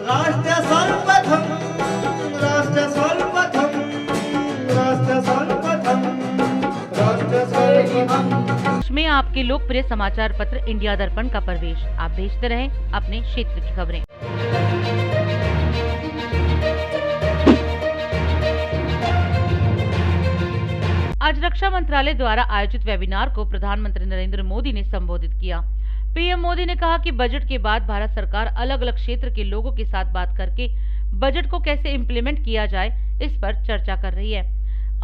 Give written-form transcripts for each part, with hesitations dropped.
राष्ट्र सर्वप्रथम राष्ट्र सर्वप्रथम राष्ट्र सर्वप्रथम राष्ट्र सर्वप्रथम में आपके लोकप्रिय समाचार पत्र इंडिया दर्पण का प्रवेश। आप देखते रहें अपने क्षेत्र की खबरें। आज रक्षा मंत्रालय द्वारा आयोजित वेबिनार को प्रधानमंत्री नरेंद्र मोदी ने संबोधित किया। पीएम मोदी ने कहा कि बजट के बाद भारत सरकार अलग अलग क्षेत्र के लोगों के साथ बात करके बजट को कैसे इम्प्लीमेंट किया जाए इस पर चर्चा कर रही है।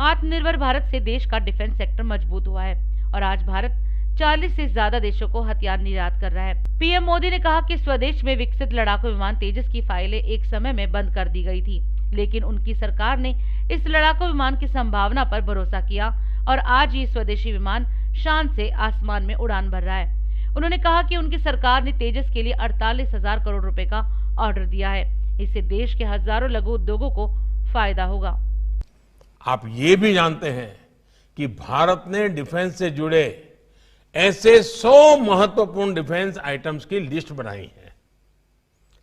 आत्मनिर्भर भारत से देश का डिफेंस सेक्टर मजबूत हुआ है और आज भारत 40 से ज्यादा देशों को हथियार निर्यात कर रहा है। पीएम मोदी ने कहा कि स्वदेश में विकसित लड़ाकू विमान तेजस की फाइलें एक समय में बंद कर दी गई थी, लेकिन उनकी सरकार ने इस लड़ाकू विमान की संभावना पर भरोसा किया और आज ये स्वदेशी विमान शान से आसमान में उड़ान भर रहा है। उन्होंने कहा कि उनकी सरकार ने तेजस के लिए 48,000 करोड़ रुपए का ऑर्डर दिया है। इससे देश के हजारों लघु उद्योगों को फायदा होगा। आप ये भी जानते हैं कि भारत ने डिफेंस से जुड़े ऐसे 100 महत्वपूर्ण डिफेंस आइटम्स की लिस्ट बनाई है,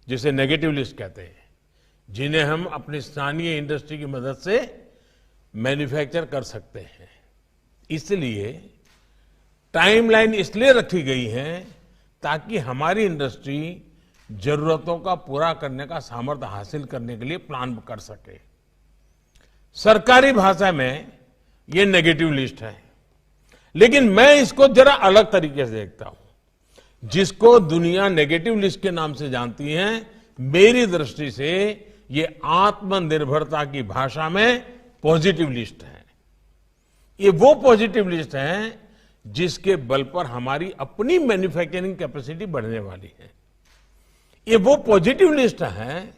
जिसे नेगेटिव लिस्ट कहते हैं, जिन्हें हम अपनी स्थानीय इंडस्ट्री की मदद से मैन्युफैक्चर कर सकते हैं। इसलिए टाइमलाइन इसलिए रखी गई है ताकि हमारी इंडस्ट्री जरूरतों का पूरा करने का सामर्थ्य हासिल करने के लिए प्लान कर सके। सरकारी भाषा में ये नेगेटिव लिस्ट है, लेकिन मैं इसको जरा अलग तरीके से देखता हूं। जिसको दुनिया नेगेटिव लिस्ट के नाम से जानती है, मेरी दृष्टि से ये आत्मनिर्भरता की भाषा में पॉजिटिव लिस्ट है। ये वो पॉजिटिव लिस्ट है जिसके बल पर हमारी अपनी मैन्युफैक्चरिंग कैपेसिटी बढ़ने वाली है। ये वो पॉजिटिव लिस्ट है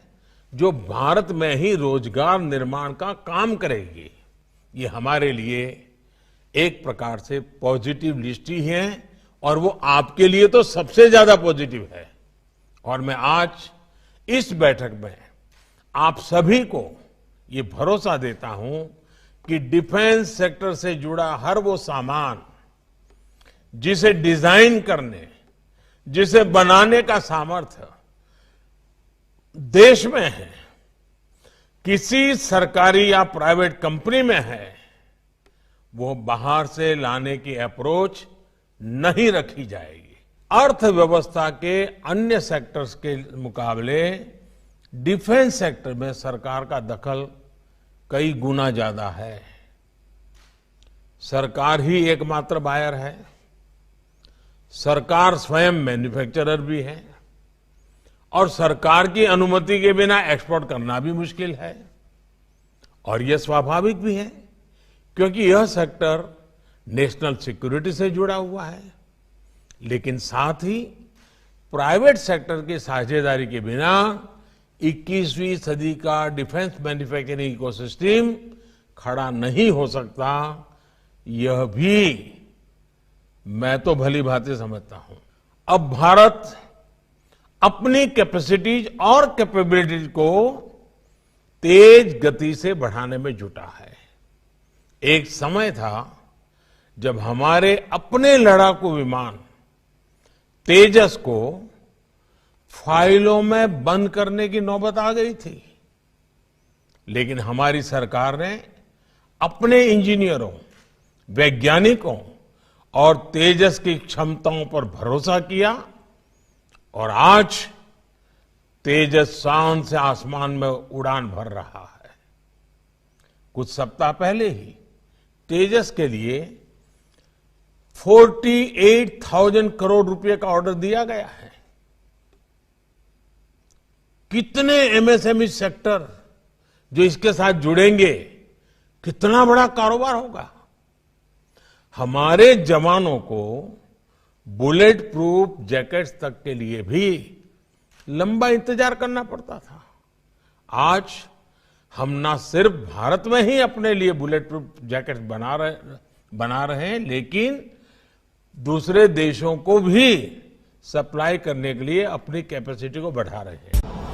जो भारत में ही रोजगार निर्माण का काम करेगी। ये हमारे लिए एक प्रकार से पॉजिटिव लिस्ट ही है और वो आपके लिए तो सबसे ज्यादा पॉजिटिव है। और मैं आज इस बैठक में आप सभी को ये भरोसा देता हूं कि डिफेंस सेक्टर से जुड़ा हर वो सामान जिसे डिजाइन करने, जिसे बनाने का सामर्थ्य देश में है, किसी सरकारी या प्राइवेट कंपनी में है, वो बाहर से लाने की अप्रोच नहीं रखी जाएगी। अर्थव्यवस्था के अन्य सेक्टर्स के मुकाबले डिफेंस सेक्टर में सरकार का दखल कई गुना ज्यादा है। सरकार ही एकमात्र बायर है, सरकार स्वयं मैन्युफैक्चरर भी है और सरकार की अनुमति के बिना एक्सपोर्ट करना भी मुश्किल है। और यह स्वाभाविक भी है क्योंकि यह सेक्टर नेशनल सिक्योरिटी से जुड़ा हुआ है। लेकिन साथ ही प्राइवेट सेक्टर की साझेदारी के बिना 21वीं सदी का डिफेंस मैन्युफैक्चरिंग इकोसिस्टम खड़ा नहीं हो सकता। यह भी मैं तो भली भांति समझता हूं। अब भारत अपनी कैपेसिटीज और कैपेबिलिटीज को तेज गति से बढ़ाने में जुटा है। एक समय था जब हमारे अपने लड़ाकू विमान तेजस को फाइलों में बंद करने की नौबत आ गई थी, लेकिन हमारी सरकार ने अपने इंजीनियरों, वैज्ञानिकों और तेजस की क्षमताओं पर भरोसा किया और आज तेजस शान से आसमान में उड़ान भर रहा है। कुछ सप्ताह पहले ही तेजस के लिए 48,000 करोड़ रुपए का ऑर्डर दिया गया है। कितने एमएसएमई सेक्टर जो इसके साथ जुड़ेंगे, कितना बड़ा कारोबार होगा। हमारे जवानों को बुलेट प्रूफ जैकेट्स तक के लिए भी लंबा इंतजार करना पड़ता था। आज हम ना सिर्फ भारत में ही अपने लिए बुलेट प्रूफ जैकेट्स बना रहे हैं, लेकिन दूसरे देशों को भी सप्लाई करने के लिए अपनी कैपेसिटी को बढ़ा रहे हैं।